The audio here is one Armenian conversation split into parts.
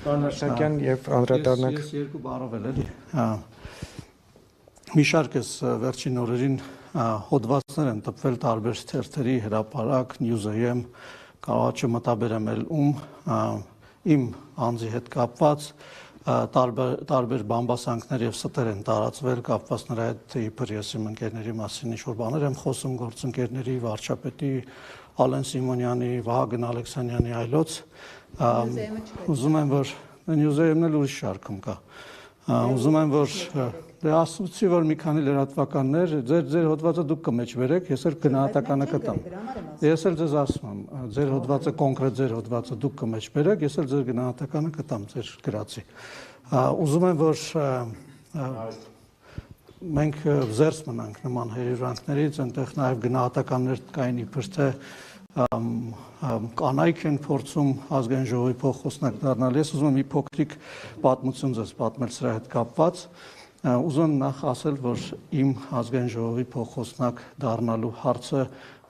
Պարոն Արշակյան եւ անդրադառնանք։ Ես երկու բառով էլի։ Մի շարք էս վերջին օրերին հոդվածներ են տպվել տարբեր թերթերի, հրապարակ, News.am, կարող չմտաբերեմ էլ իմ անձի հետ կապված տարբեր բամբասանքներ եւ ստեր են տարածվել կապված նրա հետ, թե իբր ես իմ ընկերների մասին ինչ-որ բաներ եմ խոսում, գործընկերների, վարչապետի Ալեն Սիմոնյանի, Վահագն Ալեքսանյանի այլոց, ուզում եմ, որ News.am-ն էլ ուրիշ շարքում կա, ուզում եմ, որ դե ասացի, որ մի քանի լրատվականներ, ձեր հոդվածը դուք կմեջբերեք, ես էլ գնահատականը կտամ, ես էլ ձեզ ասում եմ, ձեր հոդվածը, կոնկրետ ձեր հոդվածը դուք կմեջբերեք, ես էլ ձեր գնահատականը կտամ, ձեր գրածի, ուզում եմ, որ մենք զերծ մնանք նման հերյուրանքներից, այնտեղ նաև գնահատականներ կային իբր թե կանայք են փորձում ազգային ժողովի փոխխոսնակ դառնալ, ես ուզում եմ մի փոքրիկ պատմություն ձեզ պատմել սրա հետ կապված, ուզում եմ նախ ասել, որ իմ ազգային ժողովի փոխխոսնակ դառնալու հարցը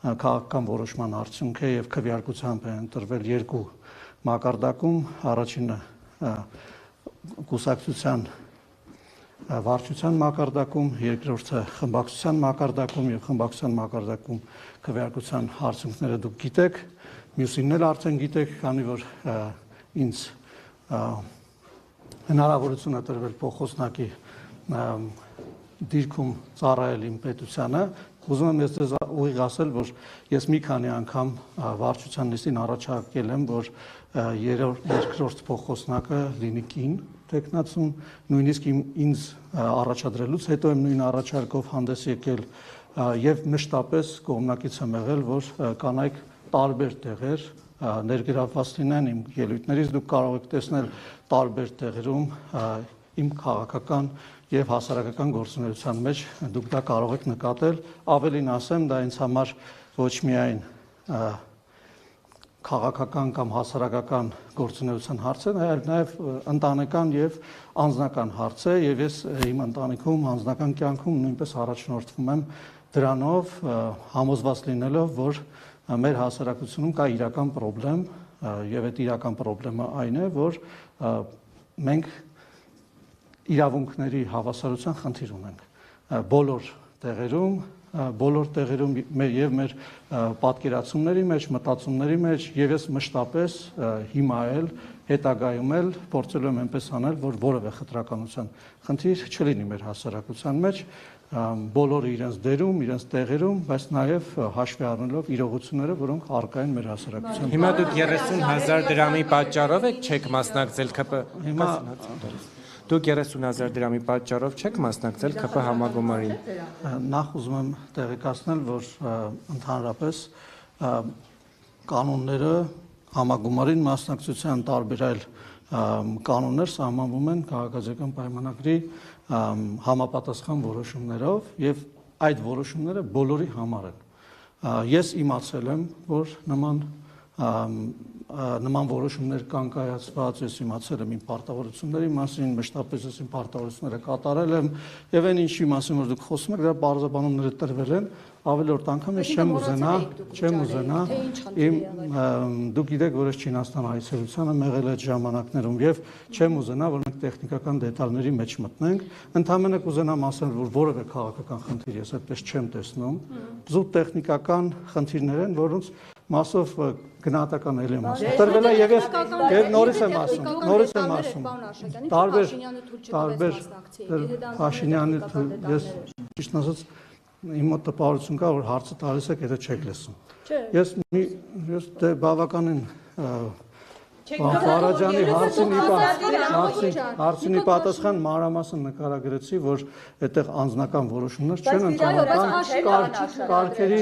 քաղաքական որոշման արդյունք է եւ քվեարկությամբ է ընտրվել երկու մակարդակում, առաջինը կուսակցության վարչության մակարդակում, երկրորդը խմբակցության մակարդակում եւ խմբակցության մակարդակում քվեարկության արդյունքները դուք գիտեք, մյուսինն էլ արդեն գիտեք, քանի որ ինձ հնարավորություն է տրվել փոխխոսնակի դիրքում ծառայել իմ պետությանը, ուզում եմ ես ձեզ ուղիղ ասել, որ ես մի քանի անգամ վարչության նիստին առաջարկել եմ, որ երկրորդ փոխխոսնակը լինի կին տեխնացուն, նույնիսկ ինձ առաջադրելուց հետո եմ նույն առաջարկով հանդես եկել եւ մշտապես կողմնակից եմ եղել, որ կանայք տարբեր տեղեր ներգրավված լինեն իմ ելույթներից, դուք կարող եք տեսնել տարբեր տեղերում իմ քաղաքական եւ հասարակական գործունեության մեջ դուք դա կարող եք նկատել, ավելին ասեմ, դա ինձ համար ոչ միայն քաղաքական կամ հասարակական գործունեության հարց է, այլ նաև ընտանեկան եւ անձնական հարց է եւ ես իմ ընտանիքում անձնական կյանքում նույնպես առաջնորդվում եմ դրանով, համոզված լինելով, որ մեր հասարակությունում կա իրական խնդրեմ եւ այդ իրական խնդրեմը այն է, որ մենք իրավունքների հավասարության խնդիր ունենք բոլոր տեղերում եւ մեր պատկերացումների մեջ, մտածումների մեջ եւ ես մշտապես հիմա էլ հետագայում էլ փորձելու եմ այնպես անել, որ որևէ խտրականության խնդիր չլինի մեր հասարակության մեջ, բոլորը իրենց դերում, իրենց տեղերում, բայց նաեւ հաշվի առնելով իրողությունները, որոնք առկա են մեր հասարակության։ Հիմա դուք 30,000 դրամի պատճառով եք չեք մասնակցել ԿՊ։ Հիմա դուք 30,000 դրամի պատճառով չեք մասնակցել ԿՊ համագումարին։ Նախ ուզում եմ տեղեկացնել, որ ընդհանրապես կանոնները համագումարին մասնակցության տարբեր այլ կանոններ սահմանվում են քաղաքացիական պայմանագրի համապատասխան որոշումներով եւ այդ որոշումները բոլորի համար են։ Ես իմացել եմ, որ նման որոշումներ կան կայացված, ես իմացել եմ իմ պարտավորությունների մասին, մշտապես ես իմ պարտավորությունները կատարել եմ եւ այն ինչի մասին որ դուք խոսում եք, դրա բարձրաբանումները տրվել են, ավելորդ անգամ ես չեմ ուզենա դուք գիտեք, որ ես Չինաստան այցելության եմ եղել այդ ժամանակներում եւ չեմ ուզենա, որ մենք տեխնիկական դետալների մեջ մտնենք, ընդհանրապես կուզենամ ասել, որ որևէ քաղաքական խնդիր ես այդպես չեմ տեսնում, զուտ տեխնիկական խնդիրներ են, որոնց մասով գնահատական էլ եմ ասում։ Տրվել է եւ նորից եմ ասում։ Տարբեր Փաշինյանը ես ճիշտ ասած իմ մոտ տպավորություն կա, որ հարցը տալիս եք, եթե չեք լսում։ Ես դե բավականին Ֆարաջանի հարցինի պատասխան մանրամասն նկարագրեցի, որ այդտեղ անձնական որոշումներ չեն ընդհանրական կարգերի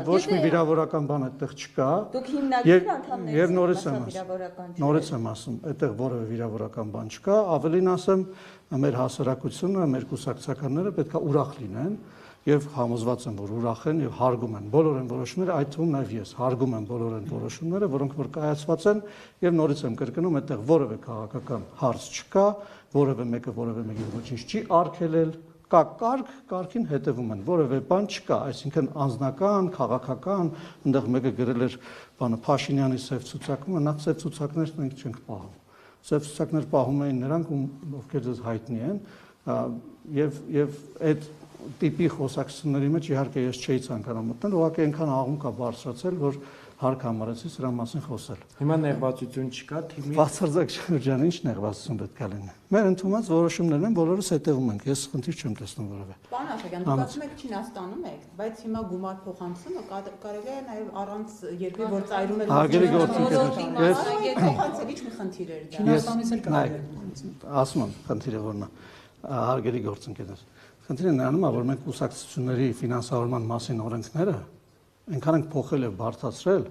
ոչ մի վիրավորական բան այդտեղ չկա։ Եվ նորից եմ ասում, այդտեղ որևէ վիրավորական բան չկա, ավելին ասեմ, մեր հասարակությունը, մեր կուսակցականները պետք է ուրախ լինեն եւ համոզված եմ, որ ուրախ են եւ հարգում են բոլոր այն որոշումները, այդ թվում նաեւ ես հարգում եմ բոլոր այն որոշումները, որոնք որ կայացված են եւ նորից եմ կրկնում, այդտեղ որևէ քաղաքական հարց չկա, որևէ մեկի ոչինչ չի արգելել, կա կարգին հետևում են, որևէ բան չկա, այսինքն անձնական, քաղաքական, այնտեղ մեկը գրել էր բանը Փաշինյանի սև ցուցակումը, նա սև ցուցակներն մենք չենք պահում։ սև ցուցակներ պահում էին նրանք, ովքեր ձեզ հայտնի են, եւ այդ տիպի խոսակցությունների մեջ իհարկե ես չէի ցանկանում մտնել, ուղղակի այնքան աղում կա բարձրացել, որ հարկ համարեցի սրա մասին խոսել։ Հիմա նեղվածություն չկա, թիմի Բացարձակ շրջան ինչ նեղվածություն պետք է լինի։ Մեր ընդունած որոշումներն են, բոլորս հետևում ենք, ես խնդիր չեմ տեսնում որևէ։ Պարոն Աշակյան, դուք ասում եք Չինաստանում եք, բայց հիմա գումար փոխանցումը կարելի է նաև առանց երկրի որ ծայրում է Հարգելի գործընկերներ, ես փոխանցել ինչ մի խնդիր էր դա։ Չինաստանից էլ կարելի է։ ասում եմ, խնդիրը որն է, հարգելի գործընկերներ։ Խնդիրը նրանում է, որ մենք կուսակցությունների ֆինանսավորման մասին օրենքները այնքան ենք փոխել եւ բարձրացրել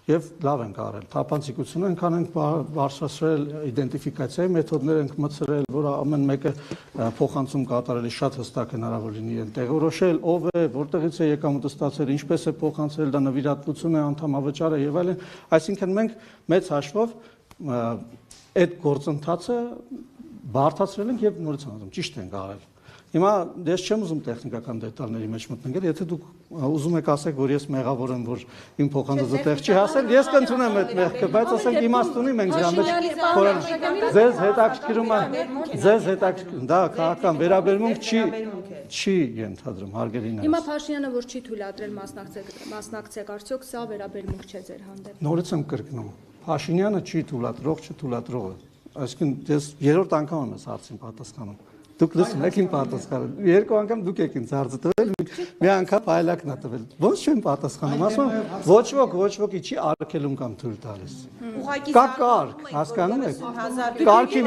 եւ լավ ենք արել։ Թափանցիկությունը այնքան ենք բարձրացրել, իդենտիֆիկացիայի մեթոդներ ենք մտցրել, որ ամեն մեկը փոխանցում կատարելի շատ հստակ հնարավոր լինի տեղորոշել, ով է, որտեղից է եկամուտը ստացել, ինչպես է փոխանցել, դա նվիրատվություն է, անդամավճար է եւ այլն։ Այսինքն մենք մեծ հաշվով այդ գործընթացը բարդացրել ենք եւ նորից ասում, ճիշտ ենք արել։ Հիմա ես չեմ ուզում տեխնիկական դետալների մեջ մտնել, եթե դուք ուզում եք ասեք, որ ես մեղավոր եմ, որ իմ փոխանցածը տեղ չի հասել, ես կընդունեմ այդ մեղքը, բայց ասենք իմաստ ունի մենք դրա մեջ խորան։ Ձեզ հետաքրքրում է, դա քաղաքական վերաբերմունք չի ենթադրում, հարգելիներս։ Հիմա Փաշինյանը որ չի թույլատրել մասնակցեք, արդյոք սա վերաբերմունք չէ ձեր հանդեպ։ Նորից եմ կրկնում, Փաշինյանը չի թույլատրող, չթույլատրողը։ Այսինքն ես երրորդ անգամ եմ այս հարցին պատասխանում։ Դուք լսում եք իմ պատասխանը։ Երկու անգամ դուք եք ինձ հարցը տվել, մի անգամ այլակն է տվել։ Ոնց չեմ պատասխանում, ասում ոչ ոքի չի արգելում կամ թույլ տալիս։ Կա կարգ, հասկանում եք։ Կարգի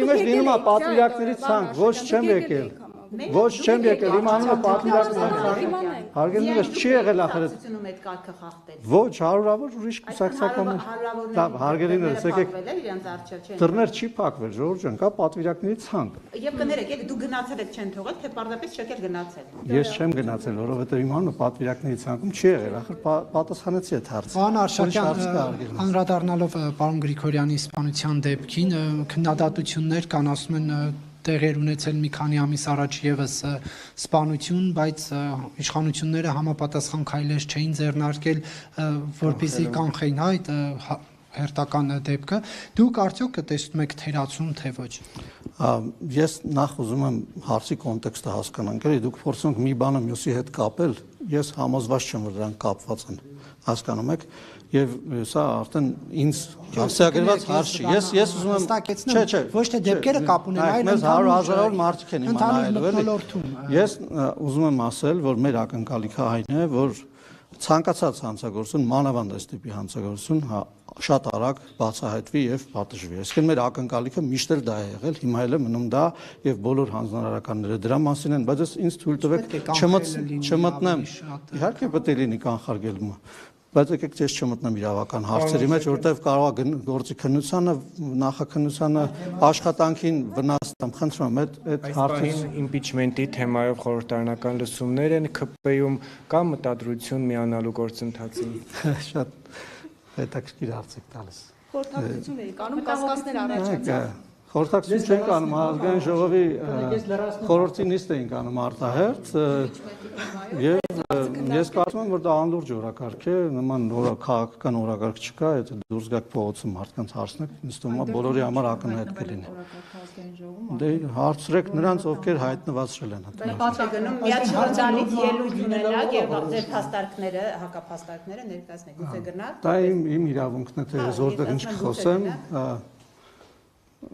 մեջ լինում է պատվիրակների ցանկ, ոչ չեմ եկել։ Ոչ չեմ եկել, իմ անունը պատվիրակների ցանկ։ Հարգելիներս չի եղել ախր։ այդ կարգը խախտել։ Ոչ, հարյուրավոր ուրիշ կուսակցականներ։ Լավ, հարգելիներս, եկեք։ Դռներ չի փակվել, Ժորժ ջան, կա պատվիրակների ցանկ։ Եվ կներեք, եթե դուք գնացել եք չեն թողել, թե պարզապես չեք էլ գնացել։ Ես չեմ գնացել, որովհետև իմ անունը պատվիրակների ցանկում չի եղել, ախր պատասխանեցի այդ հարցը։ Պարոն Արշակյան, անդրադառնալով պարոն Գրիգորյանի սպանության դեպքին, քննադատություններ կան, ասում են տեղեր ունեցել մի քանի ամիս առաջ եւս սպանություն, բայց իշխանությունները համապատասխան քայլեր չէին ձեռնարկել, որպեսզի կանխեին այդ հերթական դեպքը։ Դուք արդյոք տեսնում եք թերացում, թե ոչ։ Ես նախ ուզում եմ հարցի կոնտեքստը հասկանանք, էլի դուք փորձում եք մի բանը մյուսի հետ կապել, ես համոզված չեմ, որ դրանք կապված են, հասկանում եք, եւ սա արդեն ինձ հասցեագրված հարց չի։ Ես ուզում եմ չէ, ոչ թե դեպքերը կապ ունեն, այլ մեզ հարյուրավոր մարդիկ են իմանալու, մոլորտում։ Ես ուզում եմ ասել, որ մեր ակնկալիքը այն է, որ ցանկացած հանցագործություն, մանավանդ այս տիպի հանցագործություն շատ արագ բացահայտվի եւ պատժվի։ Այսինքն մեր ակնկալիքը միշտ էլ դա է եղել, հիմա էլ է մնում դա եւ բոլոր հանձնարարականները դրա մասին են, բայց ինձ թույլ տվեք չմտնեմ։ Իհարկե պետք է լինի կանխարգելումը, բայց եկեք ես չմտնեմ իրավական հարցերի մեջ, որտեղ կարող է գործի քննությանը, նախաքննությանը, աշխատանքին վնաս տամ։ Խնդրում եմ այդ հարցին իմպիչմենտի թեմայով խորհրդարանական լսումներ են ԿՊ-ում կամ մտադրություն միանալու գործընթացին։ Շատ հետաքրքիր հարց եք տալիս։ Խորհրդակցություն էի կանում, կասկածներ առաջացան։ Խորհրդակցություն չենք անում, ազգային ժողովի խորհրդի նիստ էինք անում արտահերթ եւ ես կարծում եմ, որ դա անլուրջ օրակարգ է, նման քաղաքական օրակարգ չկա, եթե դուրս գաք փողոցում մարդկանց հարցնեք, ինձ թվում է բոլորի համար ակնհայտ կլինի։ Դե հարցրեք նրանց, ովքեր հայտնվածրել են այդ։ Պատգնում միաժամանակ ելույթ ունենաք եւ ձեր փաստարկները, հակափաստարկները ներկայացնեք, գուցե գնաք։ Դա իմ իրավունքն է, թե որտեղ ինչ կխոսեմ,